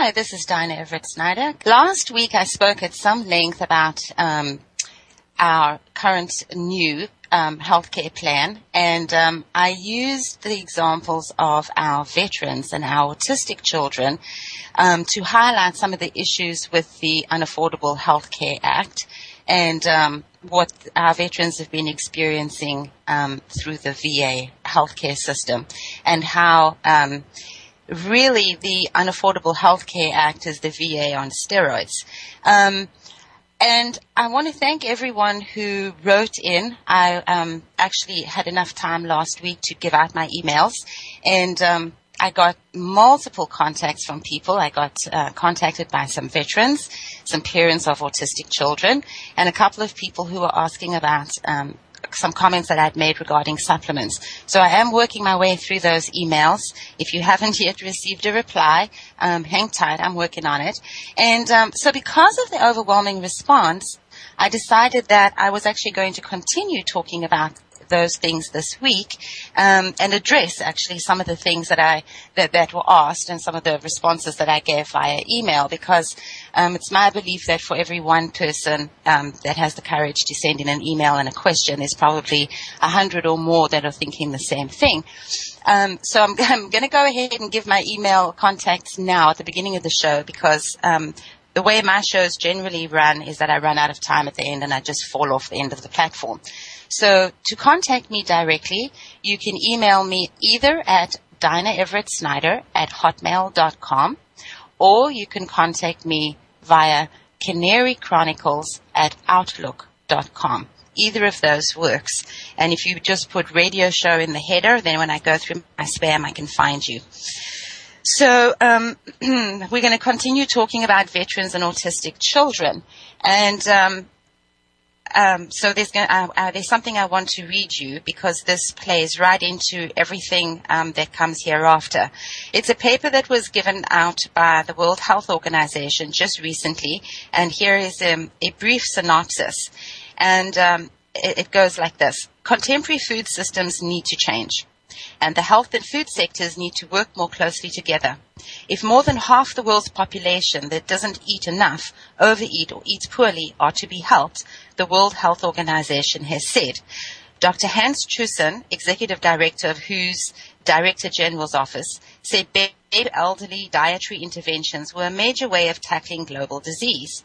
Hi, this is Dinah Everett-Snyder. Last week I spoke at some length about our current new healthcare plan, and I used the examples of our veterans and our autistic children to highlight some of the issues with the Unaffordable Healthcare Act and what our veterans have been experiencing through the VA healthcare system, and how really the Unaffordable Healthcare Act is the VA on steroids. And I want to thank everyone who wrote in. I actually had enough time last week to give out my emails, and I got multiple contacts from people. I got contacted by some veterans, some parents of autistic children, and a couple of people who were asking about some comments that I'd made regarding supplements. So I am working my way through those emails. If you haven't yet received a reply, hang tight, I'm working on it. And so because of the overwhelming response, I decided that I was actually going to continue talking about those things this week, and address actually some of the things that that were asked and some of the responses that I gave via email, because it's my belief that for every one person that has the courage to send in an email and a question, there's probably 100 or more that are thinking the same thing. So I'm going to go ahead and give my email contacts now at the beginning of the show, because the way my shows generally run is that I run out of time at the end and I just fall off the end of the platform. So to contact me directly, you can email me either at DinahEverettSnyder@hotmail.com, or you can contact me via Canary Chronicles @outlook.com. Either of those works. And if you just put radio show in the header, then when I go through my spam, I can find you. So we're going to continue talking about veterans and autistic children. And so there's something I want to read you, because this plays right into everything that comes hereafter. It's a paper that was given out by the World Health Organization just recently, and here is a brief synopsis. And it goes like this. Contemporary food systems need to change, and the health and food sectors need to work more closely together. If more than half the world's population that doesn't eat enough, overeat, or eats poorly are to be helped, the World Health Organization has said. Dr. Hans Trussen, Executive Director of WHO's Director General's Office, said elderly dietary interventions were a major way of tackling global disease.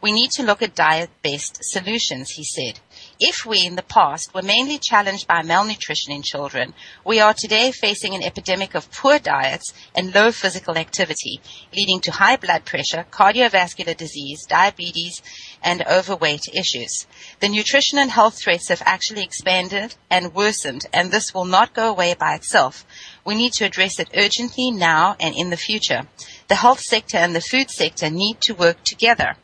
We need to look at diet-based solutions, he said. If we, in the past, were mainly challenged by malnutrition in children, we are today facing an epidemic of poor diets and low physical activity, leading to high blood pressure, cardiovascular disease, diabetes, and overweight issues. The nutrition and health threats have actually expanded and worsened, and this will not go away by itself. We need to address it urgently now and in the future. The health sector and the food sector need to work together.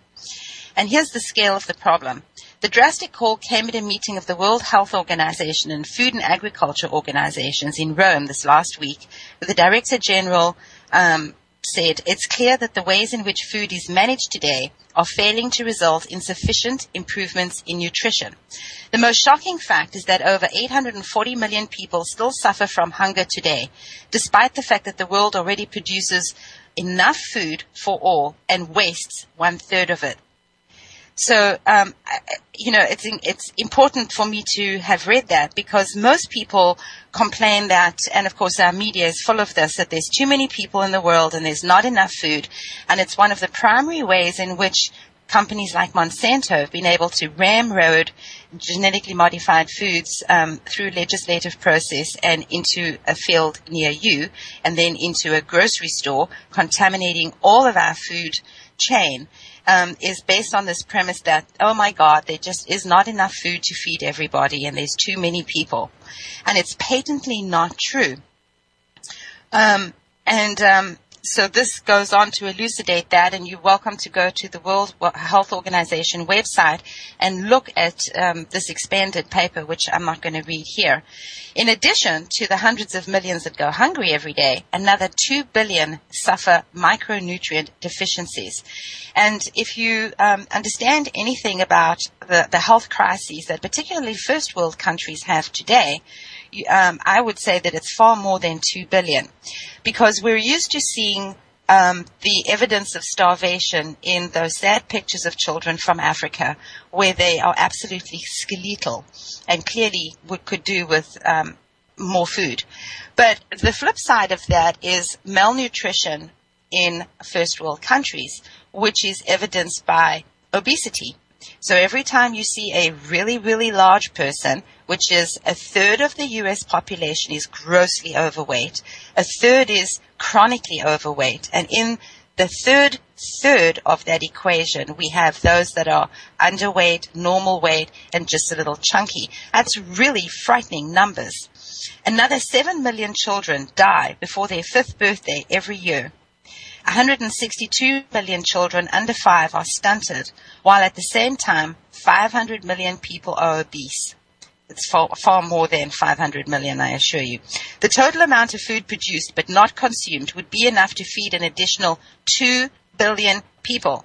And here's the scale of the problem. The drastic call came at a meeting of the World Health Organization and Food and Agriculture Organizations in Rome this last week, where the Director General said, it's clear that the ways in which food is managed today are failing to result in sufficient improvements in nutrition. The most shocking fact is that over 840 million people still suffer from hunger today, despite the fact that the world already produces enough food for all and wastes 1/3 of it. So, it's important for me to have read that, because most people complain that, and of course our media is full of this, that there's too many people in the world and there's not enough food. And it's one of the primary ways in which companies like Monsanto have been able to ramrod genetically modified foods through legislative process and into a field near you, and then into a grocery store, contaminating all of our food chain. Is based on this premise that, oh my God, there just is not enough food to feed everybody and there's too many people. And it's patently not true. So this goes on to elucidate that, and you're welcome to go to the World Health Organization website and look at this expanded paper, which I'm not going to read here. In addition to the hundreds of millions that go hungry every day, another 2 billion suffer micronutrient deficiencies. And if you understand anything about the health crises that particularly first world countries have today, I would say that it's far more than 2 billion, because we're used to seeing the evidence of starvation in those sad pictures of children from Africa where they are absolutely skeletal and clearly could do with more food. But the flip side of that is malnutrition in first world countries, which is evidenced by obesity. So every time you see a really, really large person, which is a third of the U.S. population is grossly overweight, a third is chronically overweight, and in the third of that equation, we have those that are underweight, normal weight, and just a little chunky. That's really frightening numbers. Another 7 million children die before their 5th birthday every year. 162 million children under 5 are stunted, while at the same time, 500 million people are obese. It's far more than 500 million, I assure you. The total amount of food produced but not consumed would be enough to feed an additional 2 billion people.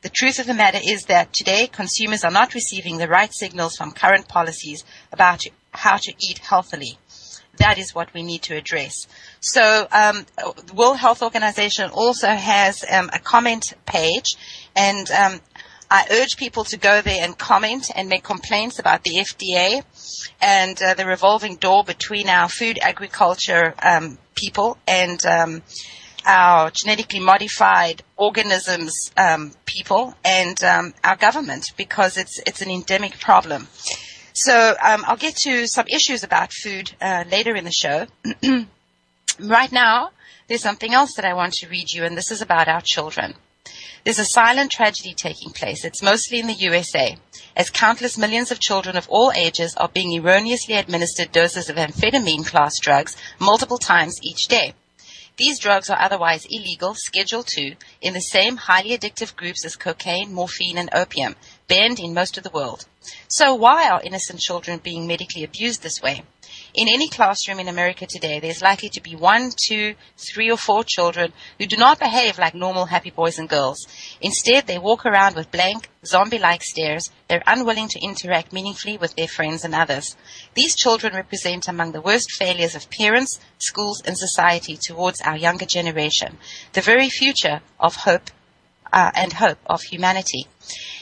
The truth of the matter is that today consumers are not receiving the right signals from current policies about how to eat healthily. That is what we need to address. So the World Health Organization also has a comment page, and I urge people to go there and comment and make complaints about the FDA and the revolving door between our food agriculture people and our genetically modified organisms people and our government, because it's an endemic problem. So I'll get to some issues about food later in the show. Right now, there's something else that I want to read you, and this is about our children. There's a silent tragedy taking place. It's mostly in the USA, as countless millions of children of all ages are being erroneously administered doses of amphetamine-class drugs multiple times each day. These drugs are otherwise illegal, Schedule II, in the same highly addictive groups as cocaine, morphine, and opium, banned in most of the world. So why are innocent children being medically abused this way? In any classroom in America today, there's likely to be 1, 2, 3, or 4 children who do not behave like normal happy boys and girls. Instead, they walk around with blank, zombie-like stares. They're unwilling to interact meaningfully with their friends and others. These children represent among the worst failures of parents, schools, and society towards our younger generation, the very future of hope and hope of humanity.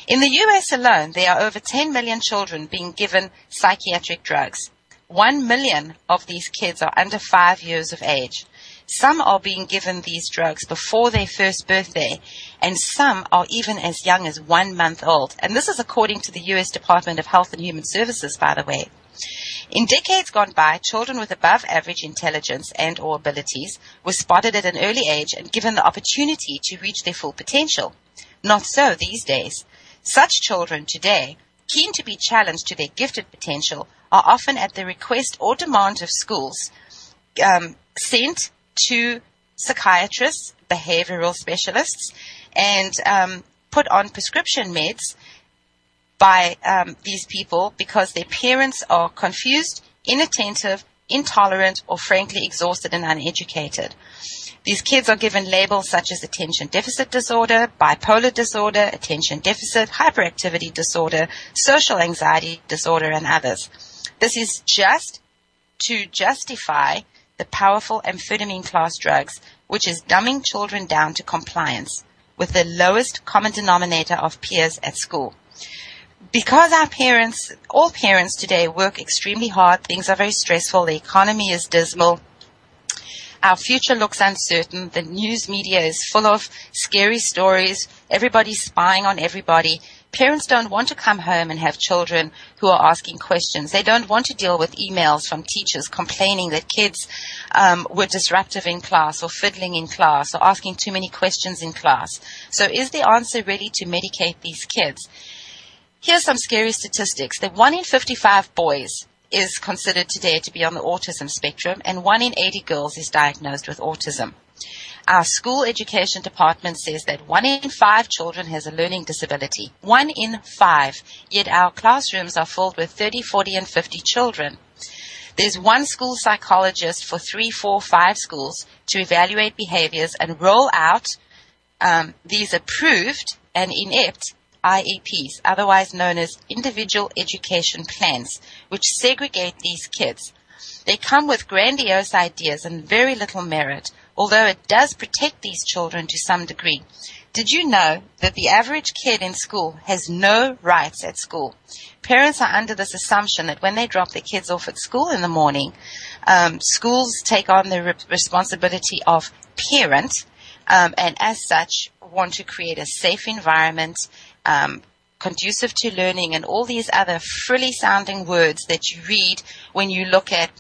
In the U.S. alone, there are over 10 million children being given psychiatric drugs. 1 million of these kids are under 5 years of age. Some are being given these drugs before their first birthday, and some are even as young as 1 month old. And this is according to the U.S. Department of Health and Human Services, by the way. In decades gone by, children with above average intelligence and or abilities were spotted at an early age and given the opportunity to reach their full potential. Not so these days. Such children today, keen to be challenged to their gifted potential, are often at the request or demand of schools sent to psychiatrists, behavioral specialists, and put on prescription meds by these people because their parents are confused, inattentive, intolerant, or frankly exhausted and uneducated. These kids are given labels such as attention deficit disorder, bipolar disorder, attention deficit, hyperactivity disorder, social anxiety disorder, and others. This is just to justify the powerful amphetamine-class drugs, which is dumbing children down to compliance with the lowest common denominator of peers at school. Because all parents today work extremely hard, things are very stressful, the economy is dismal, our future looks uncertain, the news media is full of scary stories, everybody's spying on everybody. Parents don't want to come home and have children who are asking questions. They don't want to deal with emails from teachers complaining that kids were disruptive in class or fiddling in class or asking too many questions in class. So is the answer really to medicate these kids? Here's some scary statistics. That 1 in 55 boys is considered today to be on the autism spectrum, and 1 in 80 girls is diagnosed with autism. Our school education department says that 1 in 5 children has a learning disability. 1 in 5. Yet our classrooms are filled with 30, 40, and 50 children. There's one school psychologist for 3, 4, 5 schools to evaluate behaviors and roll out these approved and inept IEPs, otherwise known as individual education plans, which segregate these kids. They come with grandiose ideas and very little merit. although it does protect these children to some degree. Did you know that the average kid in school has no rights at school? Parents are under this assumption that when they drop their kids off at school in the morning, schools take on the responsibility of parent, and as such want to create a safe environment, conducive to learning, and all these other frilly sounding words that you read when you look at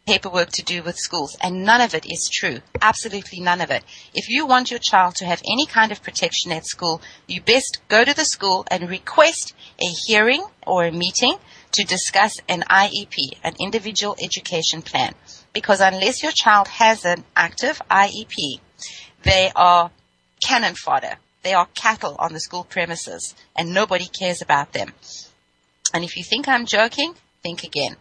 paperwork to do with schools. And none of it is true. Absolutely none of it. If you want your child to have any kind of protection at school, you best go to the school and request a hearing or a meeting to discuss an IEP, an individual education plan. Because unless your child has an active IEP, they are cannon fodder. They are cattle on the school premises, and nobody cares about them. And if you think I'm joking, think again.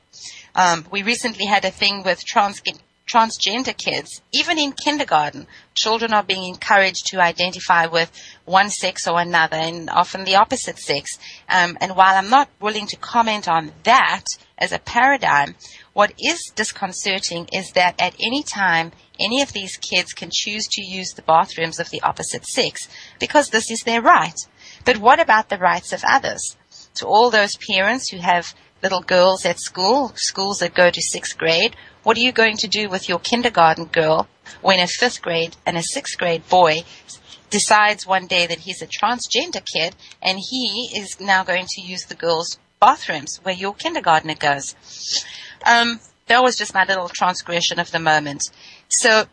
We recently had a thing with transgender kids. Even in kindergarten, children are being encouraged to identify with one sex or another, and often the opposite sex. And while I'm not willing to comment on that as a paradigm, what is disconcerting is that at any time, any of these kids can choose to use the bathrooms of the opposite sex, because this is their right. But what about the rights of others? To all those parents who have little girls at school, schools that go to 6th grade, what are you going to do with your kindergarten girl when a 5th grade and a 6th grade boy decides one day that he's a transgender kid and he is now going to use the girls' bathrooms where your kindergartner goes? That was just my little transgression of the moment. So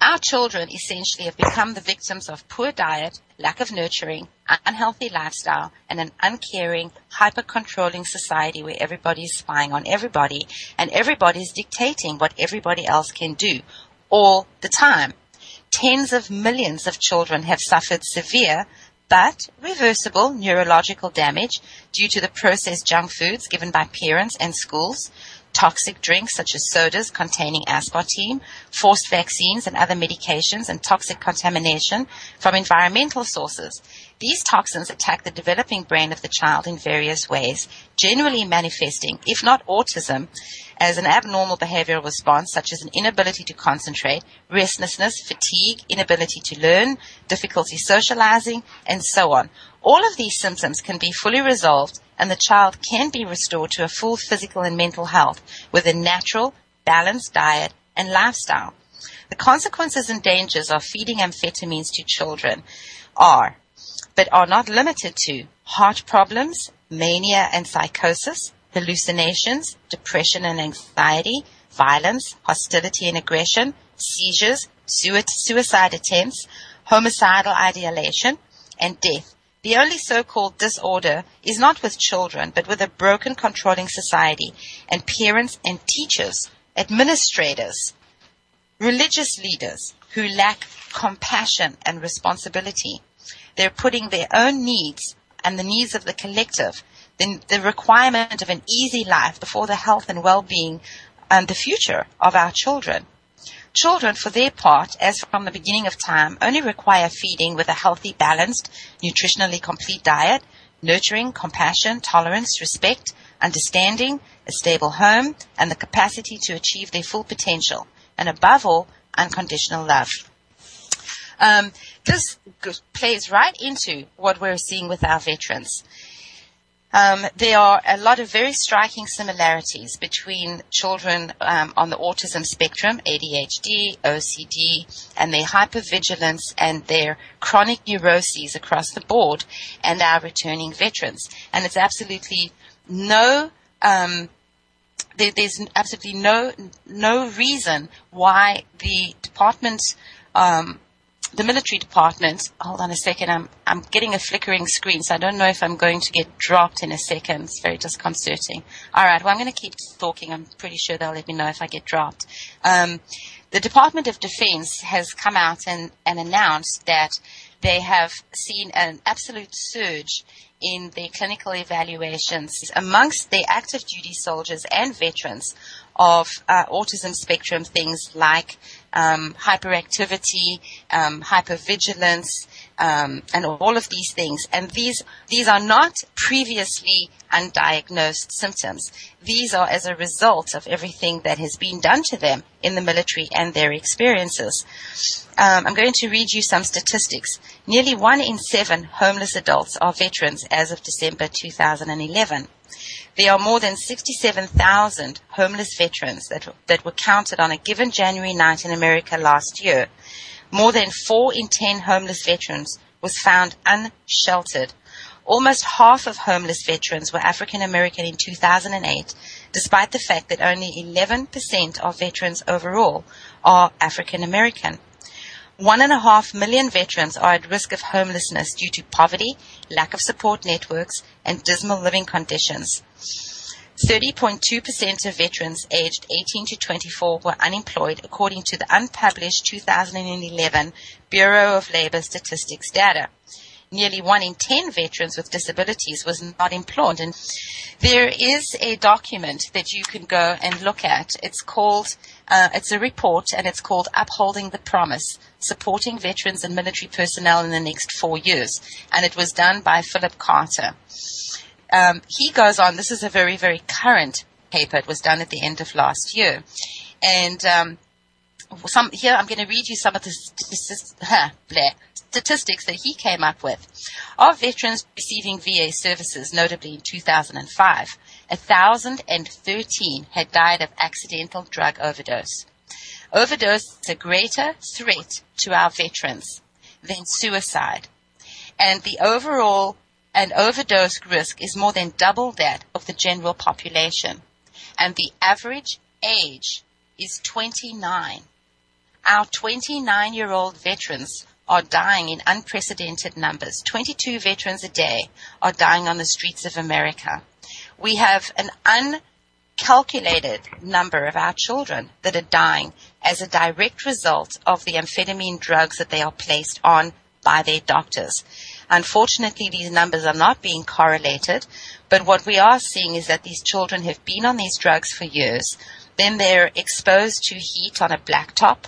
our children essentially have become the victims of poor diet, lack of nurturing, unhealthy lifestyle, and an uncaring, hyper-controlling society where everybody's spying on everybody and everybody's dictating what everybody else can do all the time. Tens of millions of children have suffered severe but reversible neurological damage due to the processed junk foods given by parents and schools, toxic drinks such as sodas containing aspartame, forced vaccines and other medications, and toxic contamination from environmental sources. These toxins attack the developing brain of the child in various ways, generally manifesting, if not autism, as an abnormal behavioral response such as an inability to concentrate, restlessness, fatigue, inability to learn, difficulty socializing, and so on. All of these symptoms can be fully resolved, and the child can be restored to a full physical and mental health with a natural, balanced diet and lifestyle. The consequences and dangers of feeding amphetamines to children are, but are not limited to, heart problems, mania and psychosis, hallucinations, depression and anxiety, violence, hostility and aggression, seizures, suicide attempts, homicidal ideation, and death. The only so-called disorder is not with children, but with a broken, controlling society and parents and teachers, administrators, religious leaders who lack compassion and responsibility. They're putting their own needs and the needs of the collective, the requirement of an easy life before the health and well-being and the future of our children. Children, for their part, as from the beginning of time, only require feeding with a healthy, balanced, nutritionally complete diet, nurturing, compassion, tolerance, respect, understanding, a stable home, and the capacity to achieve their full potential, and above all, unconditional love. This plays right into what we're seeing with our veterans. There are a lot of very striking similarities between children on the autism spectrum, ADHD, OCD, and their hypervigilance and their chronic neuroses across the board, and our returning veterans. And it's absolutely there's absolutely no reason why the department, the military department, hold on a second, I'm getting a flickering screen, so I don't know if I'm going to get dropped in a second. It's very disconcerting. All right, well, I'm going to keep talking. I'm pretty sure they'll let me know if I get dropped. The Department of Defense has come out and announced that they have seen an absolute surge in their clinical evaluations amongst their active duty soldiers and veterans of autism spectrum things like hyperactivity, hypervigilance, and all of these things. And these are not previously undiagnosed symptoms. These are as a result of everything that has been done to them in the military and their experiences. I'm going to read you some statistics. Nearly 1 in 7 homeless adults are veterans as of December 2011. There are more than 67,000 homeless veterans that were counted on a given January night in America last year. More than 4 in 10 homeless veterans was found unsheltered. Almost half of homeless veterans were African American in 2008, despite the fact that only 11% of veterans overall are African American. 1.5 million veterans are at risk of homelessness due to poverty, lack of support networks, and dismal living conditions. 30.2% of veterans aged 18 to 24 were unemployed, according to the unpublished 2011 Bureau of Labor Statistics data. Nearly 1 in 10 veterans with disabilities was not employed. And there is a document that you can go and look at. It's called, it's a report, and it's called Upholding the Promise, Supporting Veterans and Military Personnel in the Next 4 Years. And it was done by Philip Carter. He goes on, this is a very, very current paper. It was done at the end of last year. And here I'm going to read you some of the statistics that he came up with. Of veterans receiving VA services, notably in 2005, 1,013 had died of accidental drug overdose. Overdose is a greater threat to our veterans than suicide. And the overall and overdose risk is more than double that of the general population. And the average age is 29. Our 29-year-old veterans are dying in unprecedented numbers. 22 veterans a day are dying on the streets of America. We have an uncalculated number of our children that are dying as a direct result of the amphetamine drugs that they are placed on by their doctors. Unfortunately, these numbers are not being correlated, but what we are seeing is that these children have been on these drugs for years. Then they're exposed to heat on a blacktop,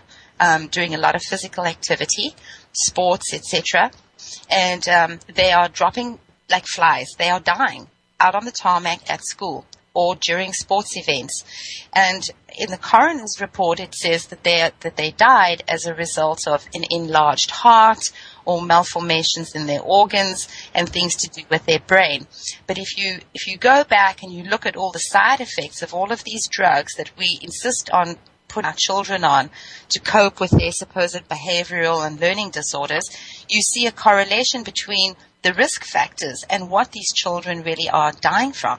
doing a lot of physical activity, sports, etc. And they are dropping like flies. They are dying out on the tarmac at school or during sports events. And in the coroner's report, it says that they died as a result of an enlarged heart or malformations in their organs and things to do with their brain. But if you go back and you look at all the side effects of all of these drugs that we insist on putting our children on to cope with their supposed behavioral and learning disorders, you see a correlation between the risk factors and what these children really are dying from.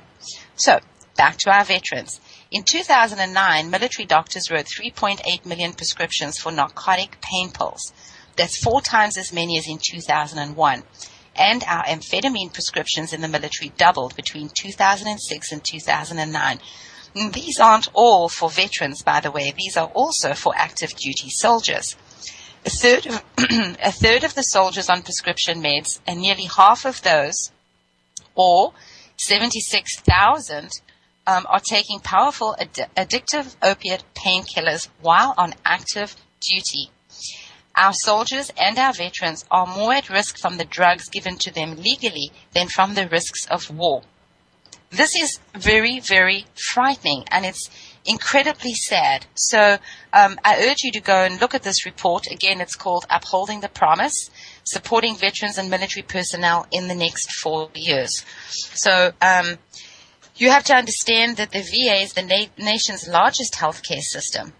So, back to our veterans. In 2009, military doctors wrote 3.8 million prescriptions for narcotic pain pills. That's 4 times as many as in 2001. And our amphetamine prescriptions in the military doubled between 2006 and 2009. And these aren't all for veterans, by the way. These are also for active duty soldiers. A third of the soldiers on prescription meds, and nearly half of those, or 76,000, are taking powerful addictive opiate painkillers while on active duty. Our soldiers and our veterans are more at risk from the drugs given to them legally than from the risks of war. This is very, very frightening, and it's incredibly sad. So I urge you to go and look at this report. Again, it's called Upholding the Promise, Supporting Veterans and Military Personnel in the Next 4 Years. So you have to understand that the VA is the nation's largest healthcare system.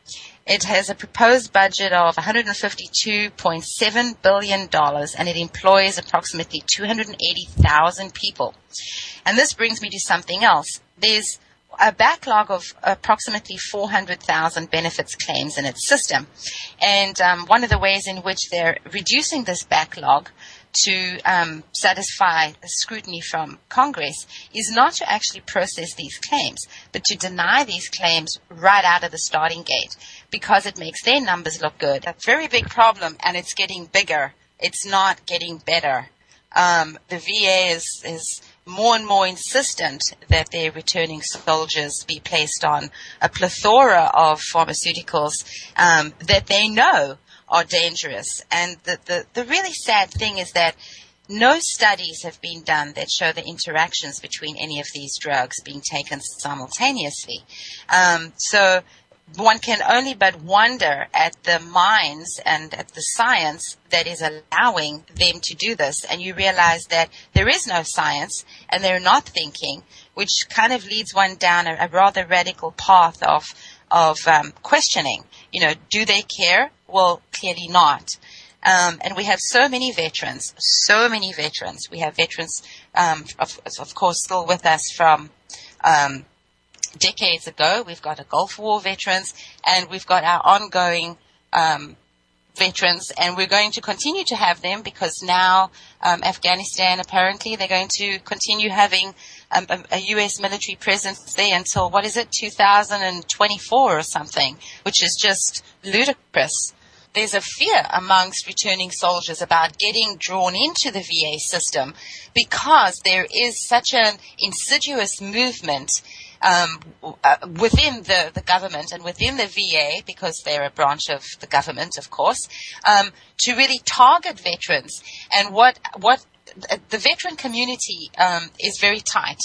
It has a proposed budget of $152.7 billion, and it employs approximately 280,000 people. And this brings me to something else. There's a backlog of approximately 400,000 benefits claims in its system. And one of the ways in which they're reducing this backlog to satisfy scrutiny from Congress is not to actually process these claims, but to deny these claims right out of the starting gate, because it makes their numbers look good. A very big problem, and it's getting bigger. It's not getting better. The VA is more and more insistent that their returning soldiers be placed on a plethora of pharmaceuticals that they know are dangerous. And the really sad thing is that no studies have been done that show the interactions between any of these drugs being taken simultaneously. So one can only but wonder at the minds and at the science that is allowing them to do this. And you realize that there is no science and they're not thinking, which kind of leads one down a rather radical path of questioning. You know, do they care? Well, clearly not. And we have so many veterans. We have veterans, of course, still with us from decades ago. We've got a Gulf War veterans, and we've got our ongoing veterans, and we're going to continue to have them because now Afghanistan, apparently, they're going to continue having a U.S. military presence there until, 2024 or something, which is just ludicrous. There's a fear amongst returning soldiers about getting drawn into the VA system because there is such an insidious movement within the government and within the VA, because they're a branch of the government, of course, to really target veterans. And what the veteran community is very tight.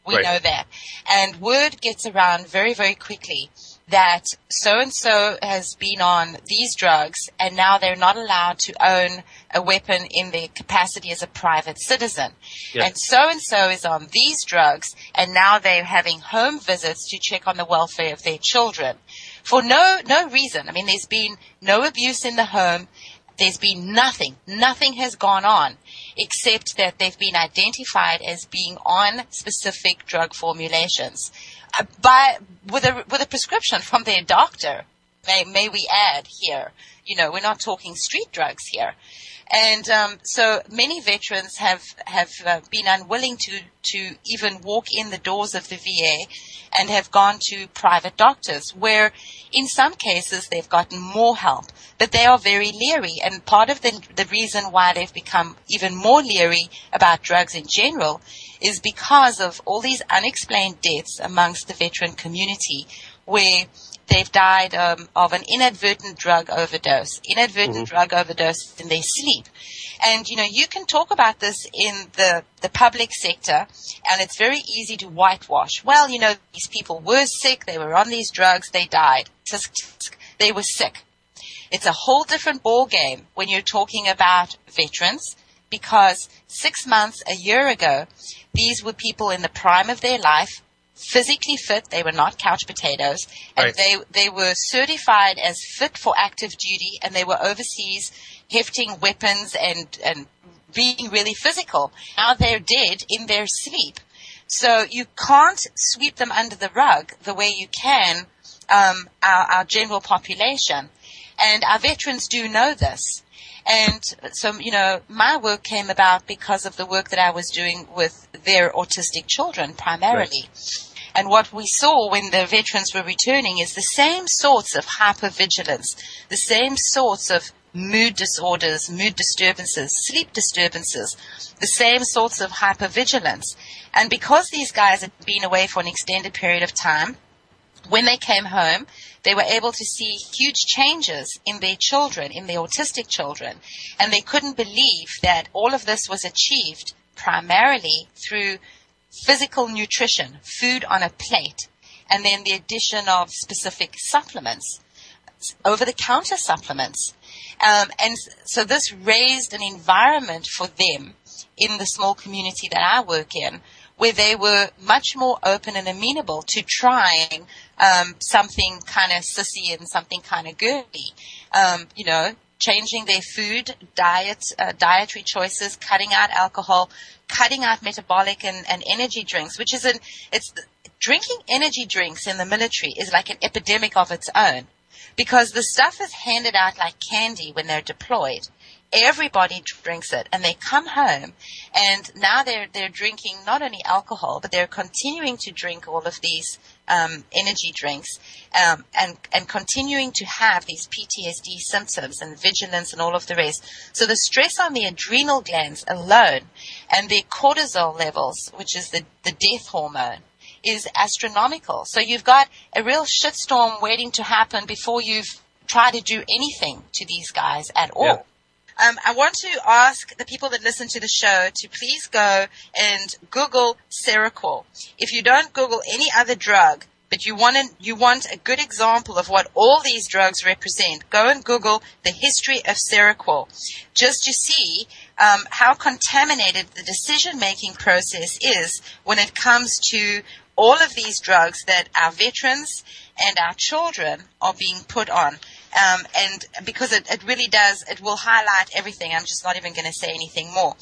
We know that. And word gets around very, very quickly that so-and-so has been on these drugs and now they're not allowed to own a weapon in their capacity as a private citizen. Yeah. And so-and-so is on these drugs and now they're having home visits to check on the welfare of their children. For no reason. I mean, there's been no abuse in the home. There's been nothing. Nothing has gone on except that they've been identified as being on specific drug formulations. With a prescription from their doctor, may we add here. You know, we're not talking street drugs here. And so many veterans have been unwilling to even walk in the doors of the VA and have gone to private doctors, where in some cases they've gotten more help, but they are very leery. And part of the reason why they've become even more leery about drugs in general is because of all these unexplained deaths amongst the veteran community, where they've died of an inadvertent drug overdose in their sleep. And, you know, you can talk about this in the public sector, and it's very easy to whitewash. Well, you know, these people were sick, they were on these drugs, they died. They were sick. It's a whole different ball game when you're talking about veterans, because 6 months, a year ago, these were people in the prime of their life, physically fit. They were not couch potatoes, and they were certified as fit for active duty, and they were overseas hefting weapons and being really physical. Now they're dead in their sleep. So you can't sweep them under the rug the way you can our general population. And our veterans do know this. And so, you know, my work came about because of the work that I was doing with their autistic children primarily. Right. And what we saw when the veterans were returning is the same sorts of hypervigilance, the same sorts of mood disorders, mood disturbances, sleep disturbances, the same sorts of hypervigilance. And because these guys had been away for an extended period of time, when they came home, they were able to see huge changes in their children, in their autistic children. And they couldn't believe that all of this was achieved primarily through physical nutrition, food on a plate, and then the addition of specific supplements, over-the-counter supplements. And so this raised an environment for them in the small community that I work in, where they were much more open and amenable to trying something kind of sissy and something kind of girly, you know, changing their food, dietary choices, cutting out alcohol, cutting out metabolic and energy drinks, which is drinking energy drinks in the military is like an epidemic of its own, because the stuff is handed out like candy when they're deployed. Everybody drinks it, and they come home, and now they're drinking not only alcohol, but they're continuing to drink all of these energy drinks, and continuing to have these PTSD symptoms and vigilance and all of the rest. So the stress on the adrenal glands alone and their cortisol levels, which is the death hormone, is astronomical. So you've got a real shitstorm waiting to happen before you've try to do anything to these guys at all. Yeah. I want to ask the people that listen to the show to please go and Google Seroquel. If you don't Google any other drug, but you want a good example of what all these drugs represent, go and Google the history of Seroquel, just to see how contaminated the decision-making process is when it comes to all of these drugs that our veterans and our children are being put on. And because it really does, it will highlight everything. I'm just not even going to say anything more.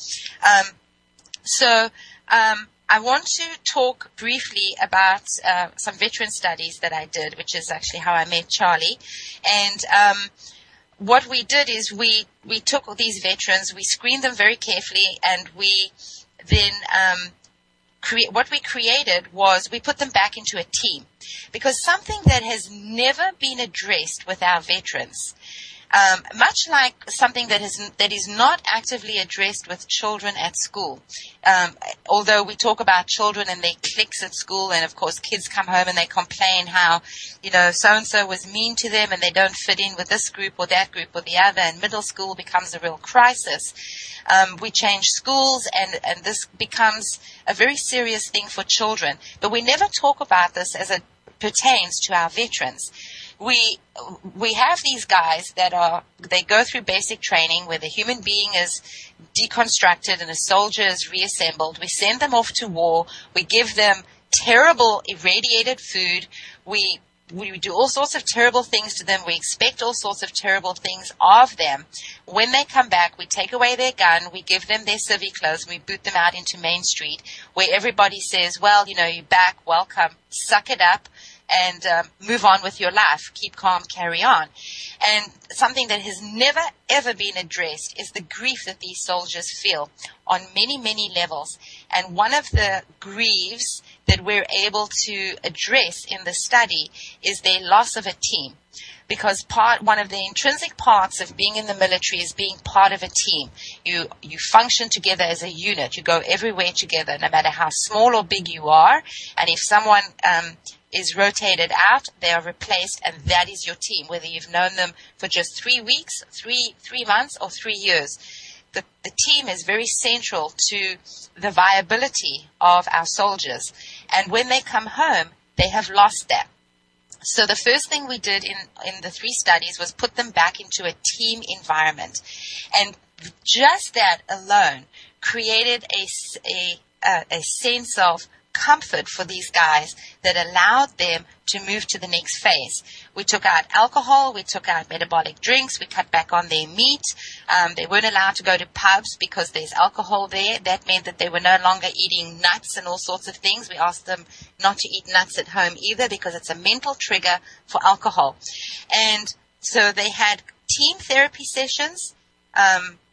I want to talk briefly about some veteran studies that I did, which is actually how I met Charlie. And what we did is we took these veterans, we screened them very carefully, and we then what we created was we put them back into a team. Because something that has never been addressed with our veterans, much like something that is not actively addressed with children at school, although we talk about children and their cliques at school, and of course kids come home and they complain how, so-and-so was mean to them and they don't fit in with this group or that group or the other, and middle school becomes a real crisis. We change schools and this becomes a very serious thing for children. But we never talk about this as it pertains to our veterans. We have these guys they go through basic training where the human being is deconstructed and a soldier is reassembled. We send them off to war. We give them terrible irradiated food. We do all sorts of terrible things to them. We expect all sorts of terrible things of them. When they come back, we take away their gun. We give them their civvy clothes. We boot them out into Main Street where everybody says, well, you're back. Welcome. Suck it up. And move on with your life. Keep calm, carry on. And something that has never, ever been addressed is the grief that these soldiers feel on many, many levels. And one of the griefs that we're able to address in the study is their loss of a team. Because one of the intrinsic parts of being in the military is being part of a team. You function together as a unit. You go everywhere together, no matter how small or big you are. And if someone is rotated out, they are replaced, and that is your team, whether you've known them for just 3 weeks, 3 months, or 3 years. The team is very central to the viability of our soldiers. And when they come home, they have lost that. So the first thing we did in the 3 studies was put them back into a team environment. And just that alone created a sense of comfort for these guys that allowed them to move to the next phase. We took out alcohol, we took out metabolic drinks, we cut back on their meat. They weren't allowed to go to pubs because there's alcohol there. That meant that they were no longer eating nuts and all sorts of things. We asked them not to eat nuts at home either because it's a mental trigger for alcohol. And so they had team therapy sessions,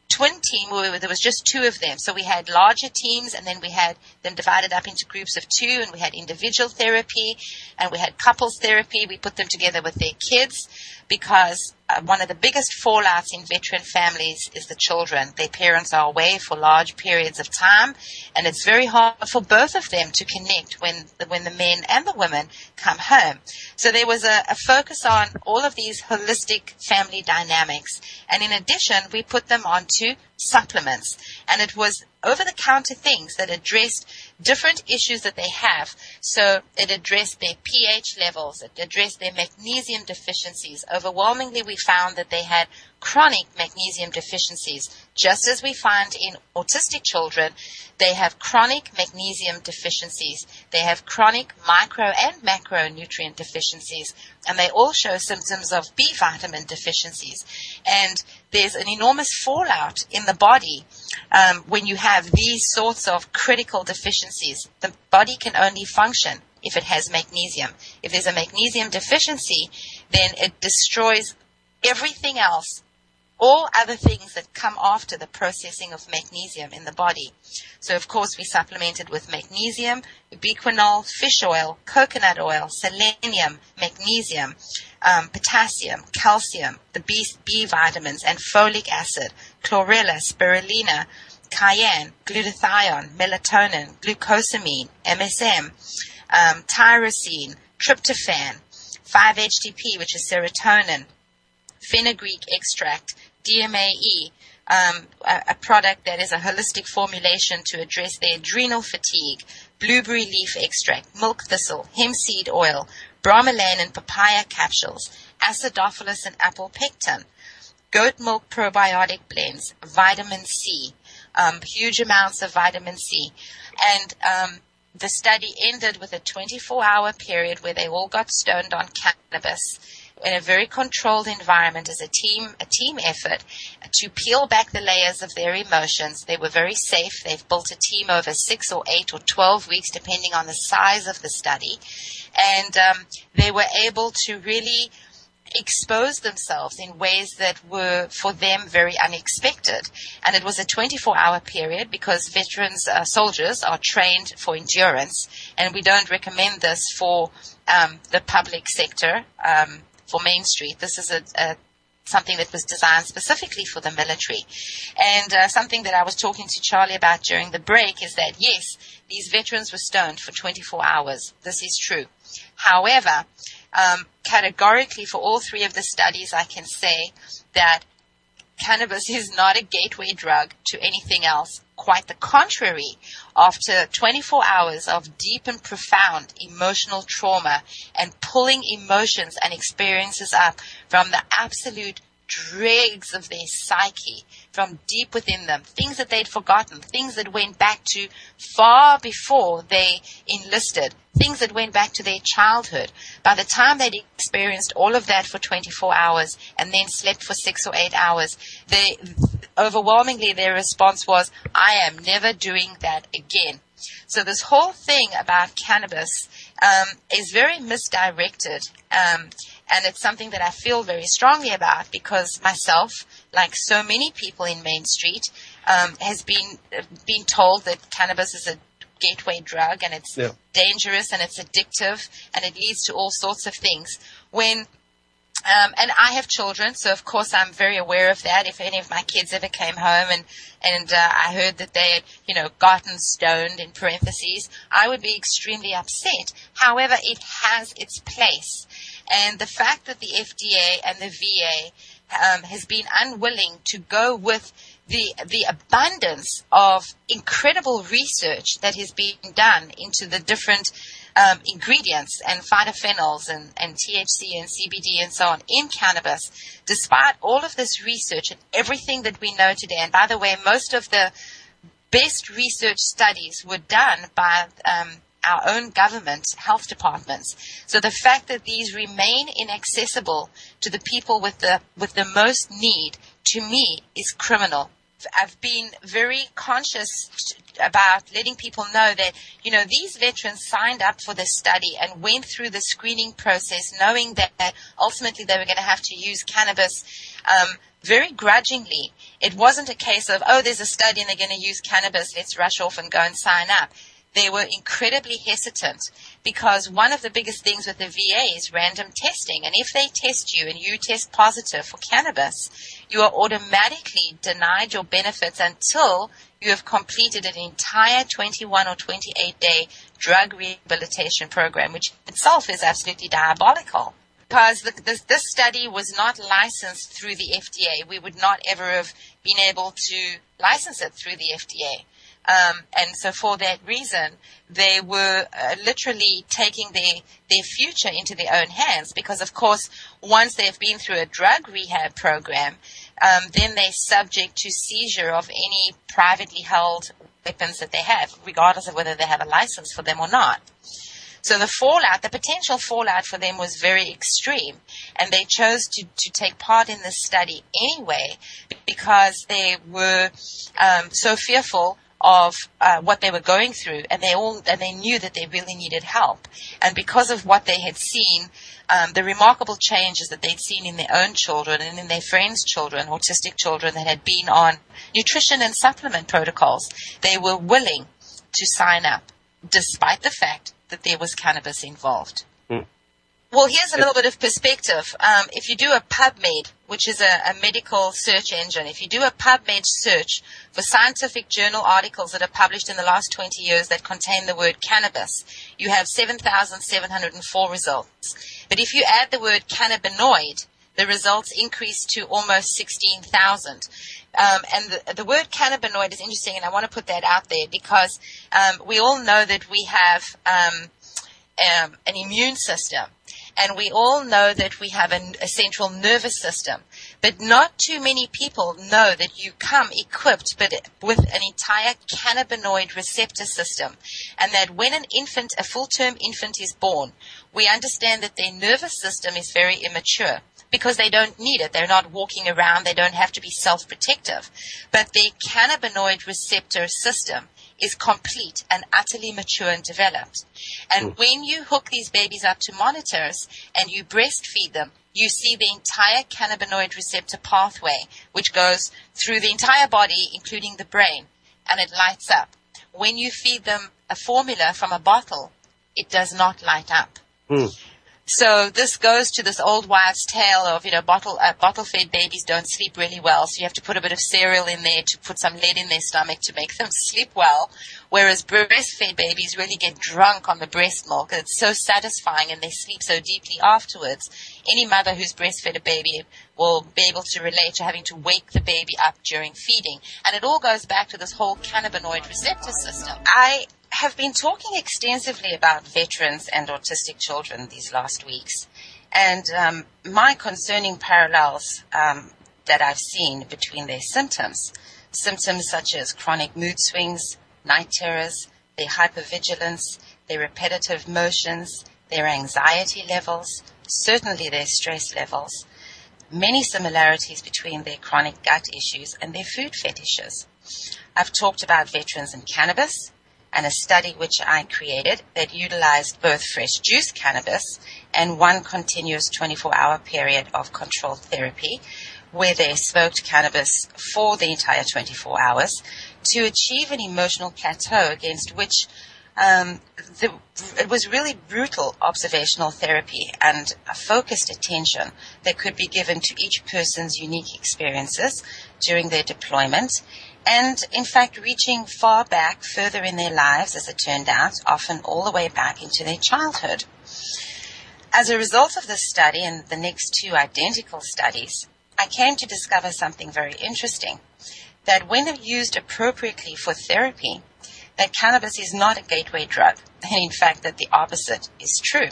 twin team where there was just 2 of them. So we had larger teams, and then we had them divided up into groups of 2, and we had individual therapy, and we had couples therapy. We put them together with their kids because one of the biggest fallouts in veteran families is the children. Their parents are away for large periods of time, and it's very hard for both of them to connect when the men and the women come home. So there was a focus on all of these holistic family dynamics. And in addition, we put them onto supplements. And it was over-the-counter things that addressed different issues that they have. So it addressed their pH levels. It addressed their magnesium deficiencies. Overwhelmingly, we found that they had chronic magnesium deficiencies. Just as we find in autistic children, they have chronic magnesium deficiencies. They have chronic micro and macronutrient deficiencies. And they all show symptoms of B vitamin deficiencies. And there's an enormous fallout in the body when you have these sorts of critical deficiencies. The body can only function if it has magnesium. If there's a magnesium deficiency, then it destroys everything else, all other things that come after the processing of magnesium in the body. So, of course, we supplemented with magnesium, ubiquinol, fish oil, coconut oil, selenium, magnesium, potassium, calcium, the B vitamins, and folic acid, chlorella, spirulina, cayenne, glutathione, melatonin, glucosamine, MSM, tyrosine, tryptophan, 5-HTP, which is serotonin, fenugreek extract, DMAE, a product that is a holistic formulation to address their adrenal fatigue, blueberry leaf extract, milk thistle, hemp seed oil, bromelain and papaya capsules, acidophilus and apple pectin, goat milk probiotic blends, vitamin C, huge amounts of vitamin C. And the study ended with a 24-hour period where they all got stoned on cannabis in a very controlled environment as a team effort to peel back the layers of their emotions. They were very safe. They've built a team over 6 or 8 or 12 weeks, depending on the size of the study. And they were able to really expose themselves in ways that were for them very unexpected. And it was a 24-hour period because veterans, soldiers are trained for endurance, and we don't recommend this for the public sector, for Main Street. This is something that was designed specifically for the military. And something that I was talking to Charlie about during the break is that, yes, these veterans were stoned for 24 hours. This is true. However, categorically for all 3 of the studies, I can say that cannabis is not a gateway drug to anything else. Quite the contrary. After 24 hours of deep and profound emotional trauma and pulling emotions and experiences up from the absolute dregs of their psyche, from deep within them, things that they'd forgotten, things that went back to far before they enlisted, things that went back to their childhood. By the time they'd experienced all of that for 24 hours and then slept for 6 or 8 hours, overwhelmingly their response was, I am never doing that again. So this whole thing about cannabis is very misdirected, and it's something that I feel very strongly about because myself, like so many people in Main Street, has been told that cannabis is a gateway drug and it's dangerous and it's addictive and it leads to all sorts of things. And I have children, so of course I'm very aware of that. If any of my kids ever came home and I heard that they had, gotten stoned, in parentheses, I would be extremely upset. However, it has its place. And the fact that the FDA and the VA has been unwilling to go with the abundance of incredible research that has been done into the different ingredients and phytophenols and THC and CBD and so on in cannabis, despite all of this research and everything that we know today. And by the way, most of the best research studies were done by our own government health departments. So the fact that these remain inaccessible to the people with the most need, to me, is criminal. I've been very conscious about letting people know that, these veterans signed up for this study and went through the screening process knowing that ultimately they were going to have to use cannabis very grudgingly. It wasn't a case of, there's a study and they're going to use cannabis, let's rush off and go and sign up. They were incredibly hesitant because one of the biggest things with the VA is random testing. And if they test you and you test positive for cannabis, you are automatically denied your benefits until you have completed an entire 21 or 28-day drug rehabilitation program, which itself is absolutely diabolical. Because this study was not licensed through the FDA. We would not ever have been able to license it through the FDA. And so for that reason, they were literally taking their future into their own hands because, of course, once they've been through a drug rehab program, then they're subject to seizure of any privately held weapons that they have, regardless of whether they have a license for them or not. So the potential fallout for them was very extreme, and they chose to take part in this study anyway because they were so fearful of what they were going through, and they knew that they really needed help. And because of what they had seen, the remarkable changes that they'd seen in their own children and in their friends' children, autistic children that had been on nutrition and supplement protocols, they were willing to sign up, despite the fact that there was cannabis involved. Well, here's a little bit of perspective. If you do a PubMed, which is a medical search engine, if you do a PubMed search for scientific journal articles that are published in the last 20 years that contain the word cannabis, you have 7,704 results. But if you add the word cannabinoid, the results increased to almost 16,000. And the word cannabinoid is interesting, and I want to put that out there because we all know that we have an immune system, and we all know that we have a central nervous system. But not too many people know that you come equipped with an entire cannabinoid receptor system, and that when an infant, a full-term infant, is born, we understand that their nervous system is very immature because they don't need it. They're not walking around. They don't have to be self-protective. But their cannabinoid receptor system is complete and utterly mature and developed. And when you hook these babies up to monitors and you breastfeed them, you see the entire cannabinoid receptor pathway, which goes through the entire body, including the brain, and it lights up. When you feed them a formula from a bottle, it does not light up. So this goes to this old wives' tale of, bottle-fed babies don't sleep really well, so you have to put a bit of cereal in there to put some lead in their stomach to make them sleep well, whereas breastfed babies really get drunk on the breast milk. It's so satisfying, and they sleep so deeply afterwards. Any mother who's breastfed a baby will be able to relate to having to wake the baby up during feeding. And it all goes back to this whole cannabinoid receptor system. I have been talking extensively about veterans and autistic children these last weeks, and my concerning parallels that I've seen between their symptoms such as chronic mood swings, night terrors, their hypervigilance, their repetitive motions, their anxiety levels, certainly their stress levels, many similarities between their chronic gut issues and their food fetishes. I've talked about veterans and cannabis, and a study which I created that utilized both fresh juice cannabis and one continuous 24-hour period of controlled therapy where they smoked cannabis for the entire 24 hours to achieve an emotional plateau against which it was really brutal observational therapy and a focused attention that could be given to each person's unique experiences during their deployment, and in fact reaching far back, further in their lives, as it turned out, often all the way back into their childhood. As a result of this study and the next two identical studies, I came to discover something very interesting, that when used appropriately for therapy, that cannabis is not a gateway drug, and in fact that the opposite is true.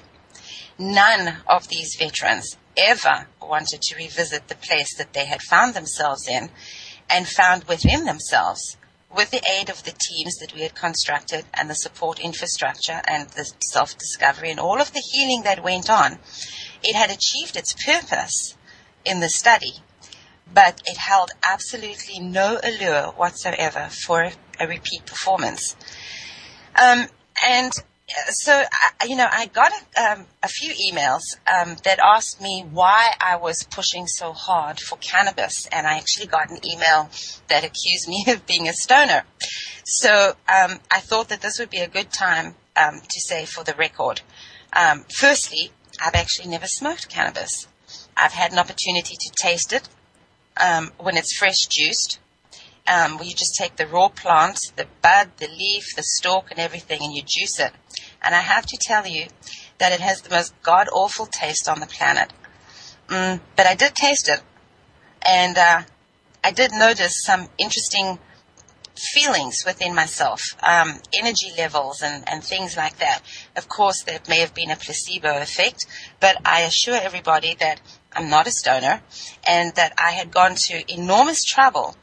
None of these veterans ever wanted to revisit the place that they had found themselves in and found within themselves, with the aid of the teams that we had constructed and the support infrastructure and the self-discovery and all of the healing that went on, it had achieved its purpose in the study, but it held absolutely no allure whatsoever for a repeat performance. So I got a few emails that asked me why I was pushing so hard for cannabis, and I actually got an email that accused me of being a stoner. So I thought that this would be a good time to say for the record. Firstly, I've actually never smoked cannabis. I've had an opportunity to taste it when it's fresh juiced. Where you just take the raw plant, the bud, the leaf, the stalk, and everything, and you juice it. And I have to tell you that it has the most god-awful taste on the planet. But I did taste it, and I did notice some interesting feelings within myself, energy levels and things like that. Of course, there may have been a placebo effect, but I assure everybody that I'm not a stoner, and that I had gone to enormous trouble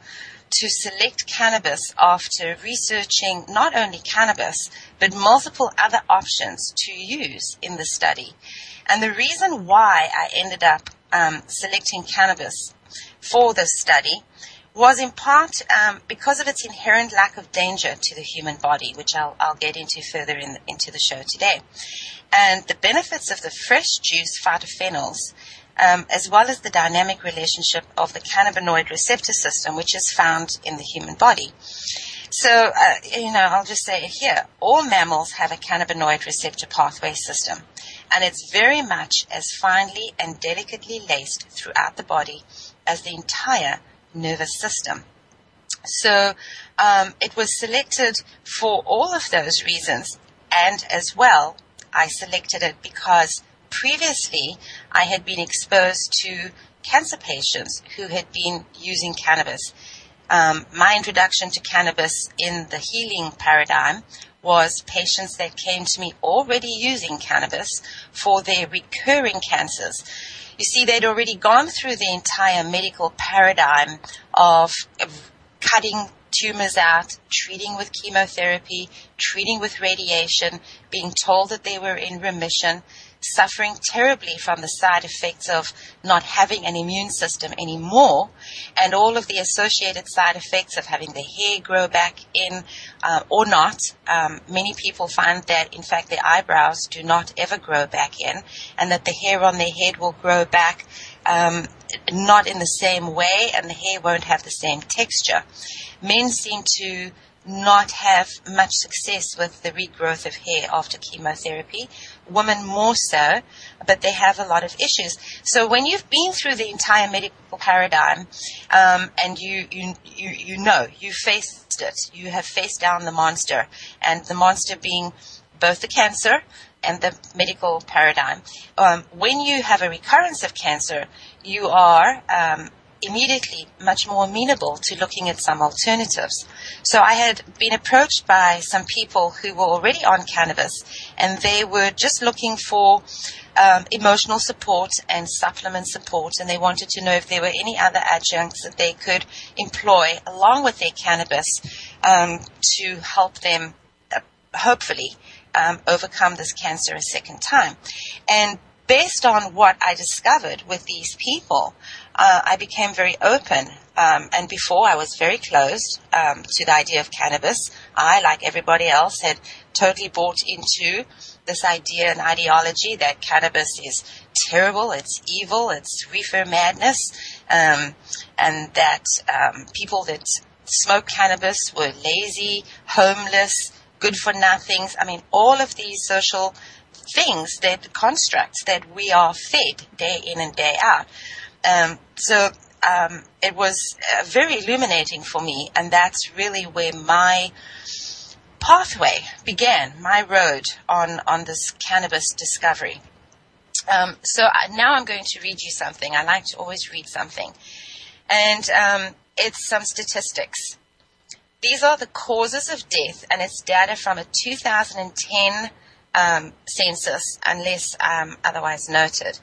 to select cannabis after researching not only cannabis, but multiple other options to use in the study. And the reason why I ended up selecting cannabis for this study was in part because of its inherent lack of danger to the human body, which I'll get into further into the show today. And the benefits of the fresh juice phytophenols, as well as the dynamic relationship of the cannabinoid receptor system, which is found in the human body. So, I'll just say it here. All mammals have a cannabinoid receptor pathway system, and it's very much as finely and delicately laced throughout the body as the entire nervous system. So, it was selected for all of those reasons, and as well, I selected it because previously I had been exposed to cancer patients who had been using cannabis. My introduction to cannabis in the healing paradigm was patients that came to me already using cannabis for their recurring cancers. You see, they'd already gone through the entire medical paradigm of cutting tumors out, treating with chemotherapy, treating with radiation, being told that they were in remission, suffering terribly from the side effects of not having an immune system anymore, and all of the associated side effects of having the hair grow back in or not. Many people find that, in fact, their eyebrows do not ever grow back in, and that the hair on their head will grow back not in the same way, and the hair won't have the same texture. Men seem to not have much success with the regrowth of hair after chemotherapy. Women more so, but they have a lot of issues. So when you've been through the entire medical paradigm, and you know, you faced it, you have faced down the monster, and the monster being both the cancer and the medical paradigm. When you have a recurrence of cancer, you are immediately much more amenable to looking at some alternatives. So I had been approached by some people who were already on cannabis, and they were just looking for emotional support and supplement support, and they wanted to know if there were any other adjuncts that they could employ along with their cannabis to help them hopefully overcome this cancer a second time. And based on what I discovered with these people, I became very open. And before, I was very closed to the idea of cannabis. I, like everybody else, had totally bought into this idea and ideology that cannabis is terrible, it's evil, it's reefer madness, and that people that smoke cannabis were lazy, homeless, good for nothings. I mean, all of these social things, that constructs that we are fed day in and day out. So it was very illuminating for me, and that's really where my pathway began, my road on this cannabis discovery. So now I'm going to read you something. I like to always read something. And it's some statistics. These are the causes of death, and it's data from a 2010 census, unless otherwise noted.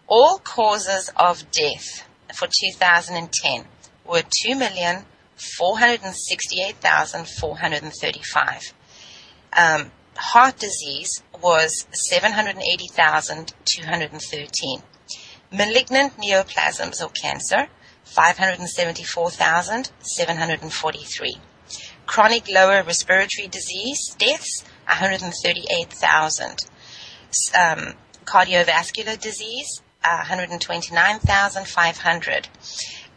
All causes of death for 2010 were 2,468,435. Heart disease was 780,213. Malignant neoplasms or cancer, 574,743. Chronic lower respiratory disease deaths, 138,000. Cardiovascular disease, 129,500.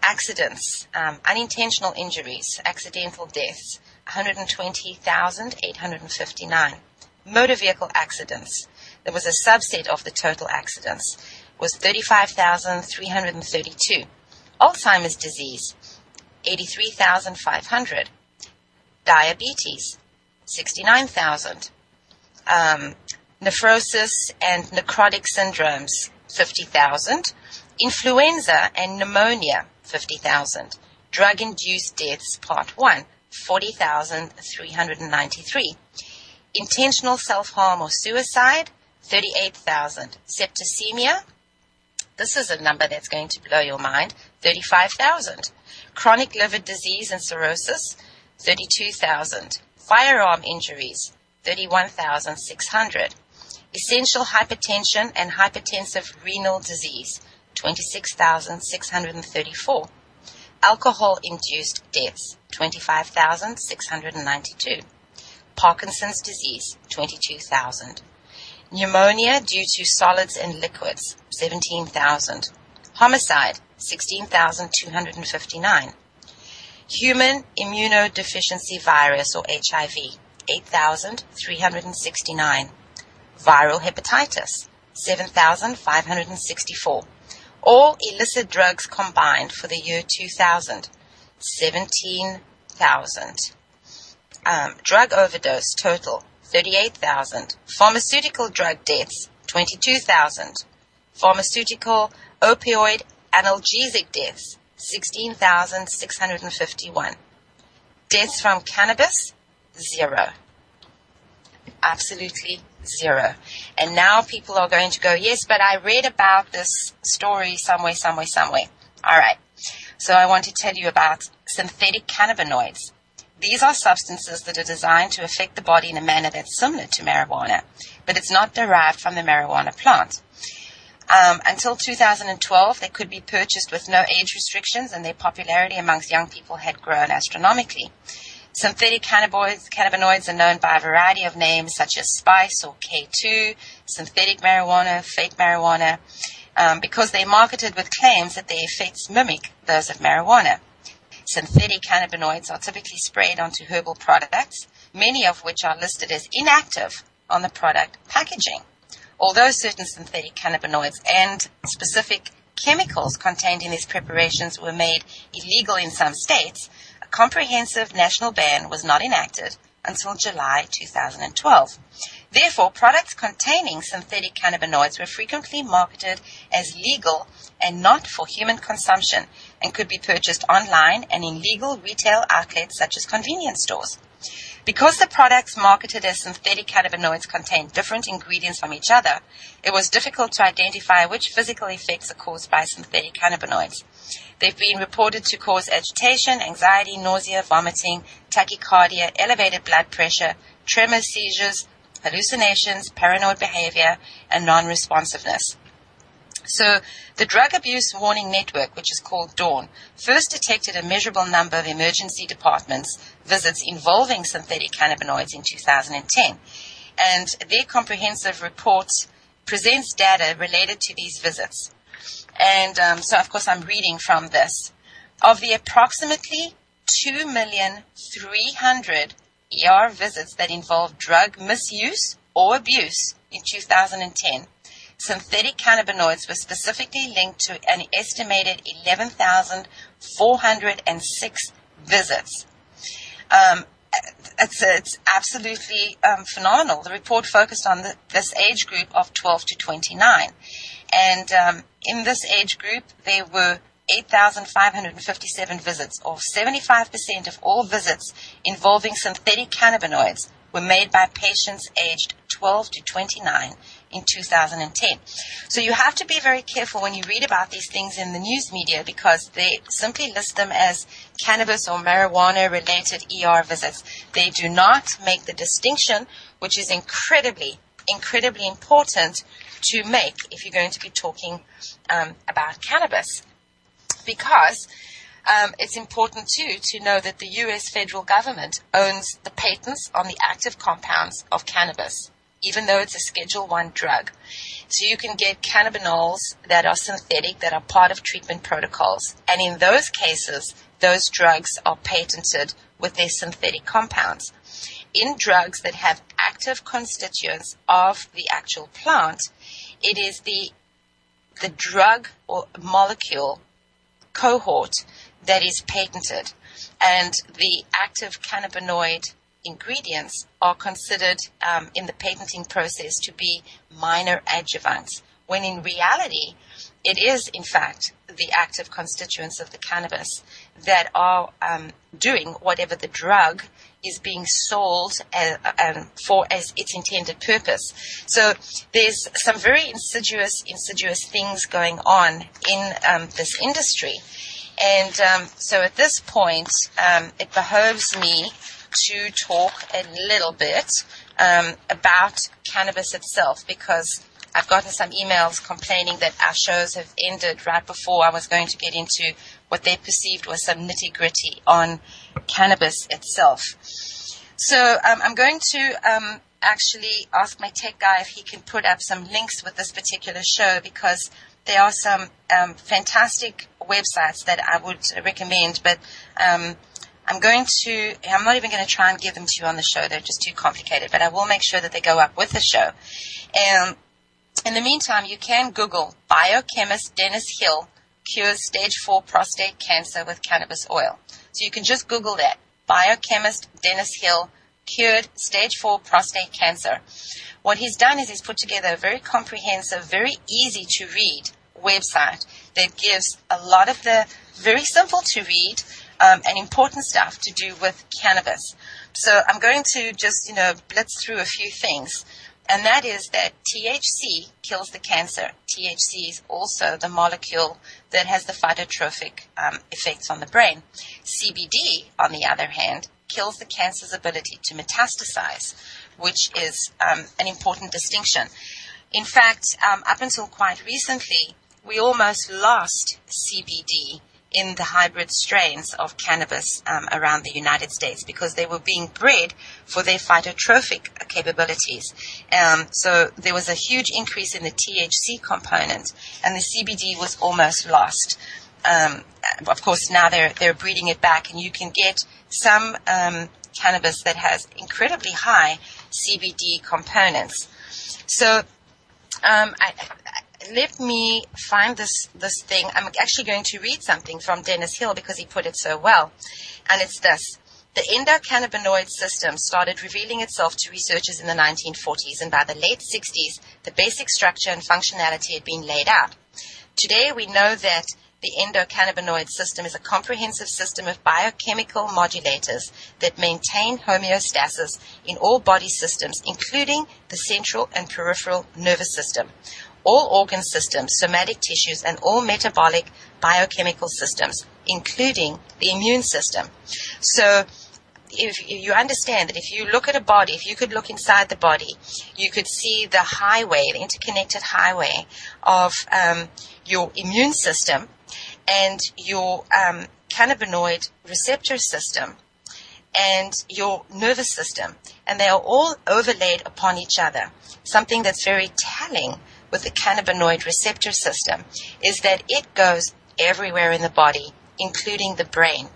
Accidents, unintentional injuries, accidental deaths, 120,859. Motor vehicle accidents, there was a subset of the total accidents, was 35,332. Alzheimer's disease, 83,500. Diabetes, 69,000. Nephrosis and necrotic syndromes, 50,000. Influenza and pneumonia, 50,000. Drug-induced deaths, part 1, 40,393. Intentional self-harm or suicide, 38,000. Septicemia, this is a number that's going to blow your mind, 35,000. Chronic liver disease and cirrhosis, 32,000. Firearm injuries, 31,600. Essential hypertension and hypertensive renal disease, 26,634. Alcohol-induced deaths, 25,692. Parkinson's disease, 22,000. Pneumonia due to solids and liquids, 17,000. Homicide, 16,259. Human immunodeficiency virus or HIV, 8,369. Viral hepatitis, 7,564. All illicit drugs combined for the year 2000, 17,000. Drug overdose total, 38,000. Pharmaceutical drug deaths, 22,000. Pharmaceutical opioid Analgesic deaths, 16,651. Deaths from cannabis, 0. Absolutely 0. And now people are going to go, yes, but I read about this story somewhere. All right. So I want to tell you about synthetic cannabinoids. These are substances that are designed to affect the body in a manner that's similar to marijuana, but it's not derived from the marijuana plant. Until 2012, they could be purchased with no age restrictions, and their popularity amongst young people had grown astronomically. Synthetic cannabinoids are known by a variety of names such as spice or K2, synthetic marijuana, fake marijuana, because they're marketed with claims that their effects mimic those of marijuana. Synthetic cannabinoids are typically sprayed onto herbal products, many of which are listed as inactive on the product packaging. Although certain synthetic cannabinoids and specific chemicals contained in these preparations were made illegal in some states, a comprehensive national ban was not enacted until July 2012. Therefore, products containing synthetic cannabinoids were frequently marketed as legal and not for human consumption, and could be purchased online and in legal retail outlets such as convenience stores. Because the products marketed as synthetic cannabinoids contained different ingredients from each other, it was difficult to identify which physical effects are caused by synthetic cannabinoids. They've been reported to cause agitation, anxiety, nausea, vomiting, tachycardia, elevated blood pressure, tremors, seizures, hallucinations, paranoid behavior, and non-responsiveness. So the Drug Abuse Warning Network, which is called DAWN, first detected a measurable number of emergency departments visits involving synthetic cannabinoids in 2010. And their comprehensive report presents data related to these visits. And so, of course, I'm reading from this. Of the approximately 2,300,000 ER visits that involved drug misuse or abuse in 2010, synthetic cannabinoids were specifically linked to an estimated 11,406 visits. It's absolutely phenomenal. The report focused on this age group of 12 to 29. And in this age group, there were 8,557 visits, or 75% of all visits involving synthetic cannabinoids were made by patients aged 12 to 29 in 2010. So you have to be very careful when you read about these things in the news media, because they simply list them as cannabis or marijuana-related ER visits. They do not make the distinction, which is incredibly important to make if you're going to be talking about cannabis. Because it's important, too, to know that the U.S. federal government owns the patents on the active compounds of cannabis, even though it's a Schedule I drug. So you can get cannabinoids that are synthetic, that are part of treatment protocols. And in those cases, those drugs are patented with their synthetic compounds. In drugs that have active constituents of the actual plant, it is the drug or molecule cohort that is patented, and the active cannabinoid ingredients are considered in the patenting process to be minor adjuvants, when in reality it is in fact the active constituents of the cannabis that are doing whatever the drug is being sold for as its intended purpose. So there's some very insidious things going on in this industry. And so at this point, it behoves me to talk a little bit about cannabis itself, because I've gotten some emails complaining that our shows have ended right before I was going to get into what they perceived was some nitty-gritty on cannabis itself. So I'm going to actually ask my tech guy if he can put up some links with this particular show, because there are some fantastic websites that I would recommend, but I'm not even going to try and give them to you on the show. They're just too complicated, but I will make sure that they go up with the show. And in the meantime, you can Google biochemist Dennis Hill cures stage 4 prostate cancer with cannabis oil. So you can just Google that. Biochemist Dennis Hill cured stage 4 prostate cancer. What he's done is he's put together a very comprehensive, very easy to read website that gives a lot of the very simple to read and important stuff to do with cannabis. So I'm going to just, blitz through a few things. And that is that THC kills the cancer. THC is also the molecule that has the phytotropic effects on the brain. CBD, on the other hand, kills the cancer's ability to metastasize, which is an important distinction. In fact, up until quite recently, we almost lost CBD in the hybrid strains of cannabis around the United States because they were being bred for their phytotropic capabilities. So there was a huge increase in the THC component, and the CBD was almost lost. Of course, now they're breeding it back, and you can get some cannabis that has incredibly high CBD components. So let me find this thing. I'm actually going to read something from Dennis Hill because he put it so well. And it's this. The endocannabinoid system started revealing itself to researchers in the 1940s, and by the late 60s, the basic structure and functionality had been laid out. Today, we know that the endocannabinoid system is a comprehensive system of biochemical modulators that maintain homeostasis in all body systems, including the central and peripheral nervous system, all organ systems, somatic tissues, and all metabolic biochemical systems, including the immune system. So if you understand that if you look at a body, if you could look inside the body, you could see the highway, the interconnected highway of your immune system and your cannabinoid receptor system and your nervous system. And they are all overlaid upon each other. Something that's very telling with the cannabinoid receptor system is that it goes everywhere in the body, including the brain.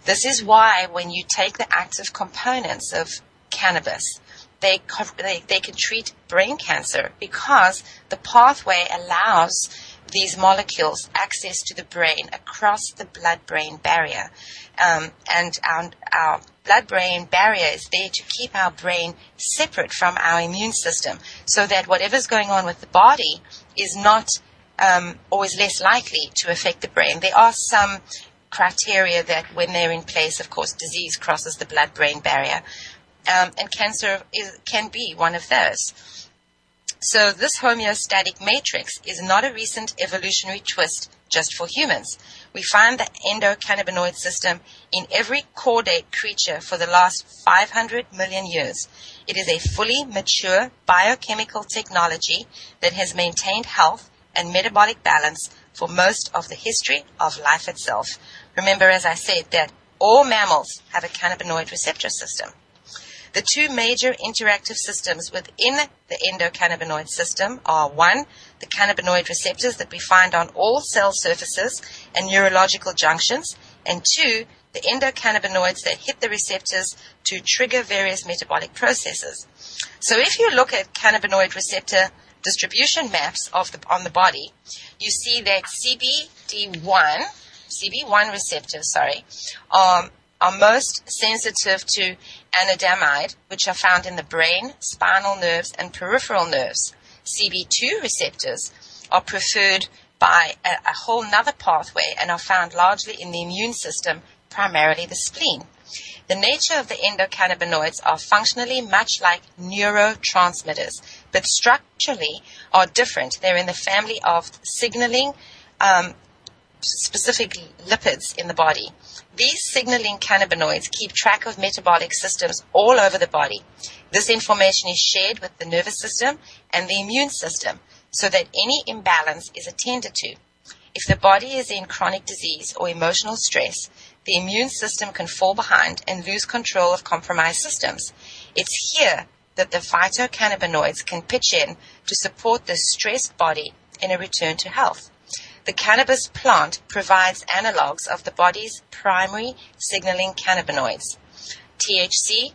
This is why when you take the active components of cannabis, they can treat brain cancer because the pathway allows these molecules access to the brain across the blood-brain barrier. And our blood-brain barrier is there to keep our brain separate from our immune system so that whatever's going on with the body is not always less likely to affect the brain. There are some criteria that when they're in place, of course, disease crosses the blood-brain barrier. And cancer can be one of those. So this homeostatic matrix is not a recent evolutionary twist just for humans. We find the endocannabinoid system in every chordate creature for the last 500 million years. It is a fully mature biochemical technology that has maintained health and metabolic balance for most of the history of life itself. Remember, as I said, that all mammals have a cannabinoid receptor system. The two major interactive systems within the endocannabinoid system are, one, the cannabinoid receptors that we find on all cell surfaces and neurological junctions, and two, the endocannabinoids that hit the receptors to trigger various metabolic processes. So if you look at cannabinoid receptor distribution maps on the body, you see that CB1 receptors, are most sensitive to anandamide, which are found in the brain, spinal nerves, and peripheral nerves. CB2 receptors are preferred by a whole nother pathway and are found largely in the immune system, primarily the spleen. The nature of the endocannabinoids are functionally much like neurotransmitters, but structurally are different. They're in the family of signaling specific lipids in the body. These signaling cannabinoids keep track of metabolic systems all over the body. This information is shared with the nervous system and the immune system so that any imbalance is attended to. If the body is in chronic disease or emotional stress, the immune system can fall behind and lose control of compromised systems. It's here that the phytocannabinoids can pitch in to support the stressed body in a return to health. The cannabis plant provides analogs of the body's primary signaling cannabinoids. THC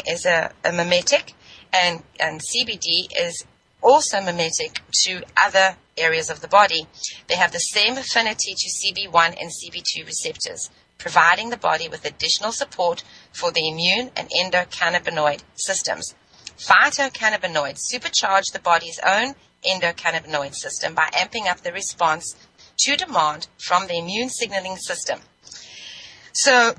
is a mimetic, and CBD is also mimetic to other areas of the body. They have the same affinity to CB1 and CB2 receptors, providing the body with additional support for the immune and endocannabinoid systems. Phytocannabinoids supercharge the body's own endocannabinoid system by amping up the response to demand from the immune signaling system. So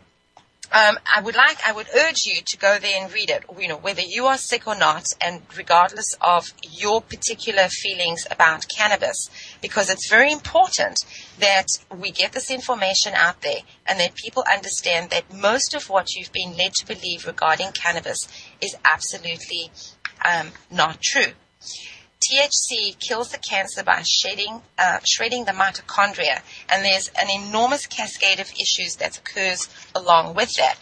I would urge you to go there and read it, whether you are sick or not, and regardless of your particular feelings about cannabis, because it's very important that we get this information out there and that people understand that most of what you've been led to believe regarding cannabis is absolutely not true. THC kills the cancer by shredding the mitochondria, and there's an enormous cascade of issues that occurs along with that.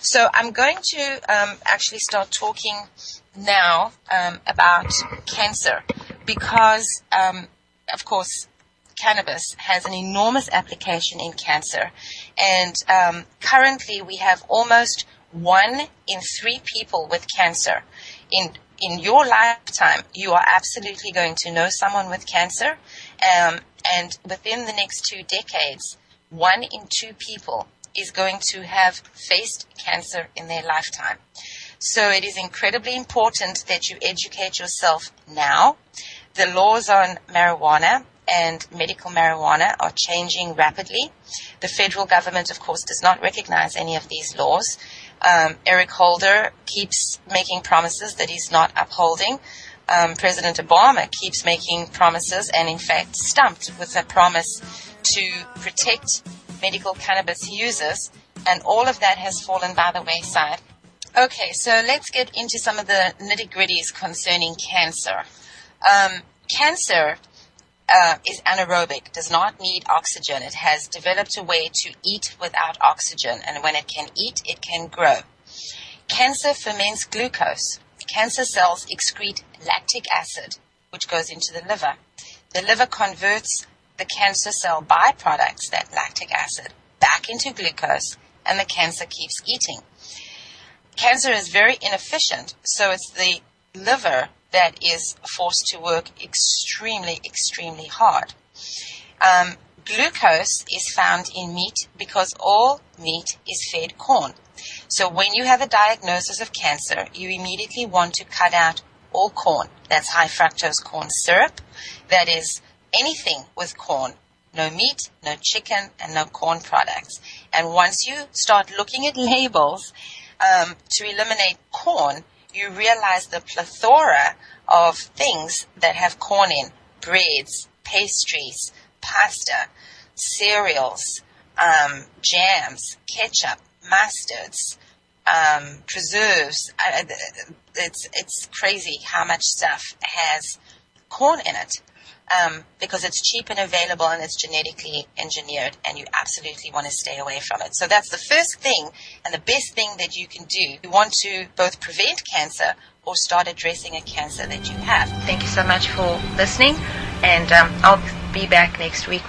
So I'm going to actually start talking now about cancer because, of course, cannabis has an enormous application in cancer, and currently we have almost 1 in 3 people with cancer. In your lifetime, you are absolutely going to know someone with cancer, and within the next 2 decades, 1 in 2 people is going to have faced cancer in their lifetime. So it is incredibly important that you educate yourself now. The laws on marijuana and medical marijuana are changing rapidly. The federal government, of course, does not recognize any of these laws. Eric Holder keeps making promises that he's not upholding. President Obama keeps making promises and, in fact, stumped with a promise to protect medical cannabis users, and all of that has fallen by the wayside. Okay, so let's get into some of the nitty-gritties concerning cancer. Cancer is anaerobic, does not need oxygen. It has developed a way to eat without oxygen, and when it can eat, it can grow. Cancer ferments glucose. Cancer cells excrete lactic acid, which goes into the liver. The liver converts the cancer cell byproducts, that lactic acid, back into glucose, and the cancer keeps eating. Cancer is very inefficient, so it's the liver that is forced to work extremely, extremely hard. Glucose is found in meat because all meat is fed corn. So when you have a diagnosis of cancer, you immediately want to cut out all corn. That's high fructose corn syrup. That is anything with corn. No meat, no chicken, and no corn products. And once you start looking at labels to eliminate corn, you realize the plethora of things that have corn in: breads, pastries, pasta, cereals, jams, ketchup, mustards, preserves. It's crazy how much stuff has corn in it, because it's cheap and available and it's genetically engineered, and you absolutely want to stay away from it. So that's the first thing and the best thing that you can do. You want to both prevent cancer or start addressing a cancer that you have. Thank you so much for listening, and I'll be back next week.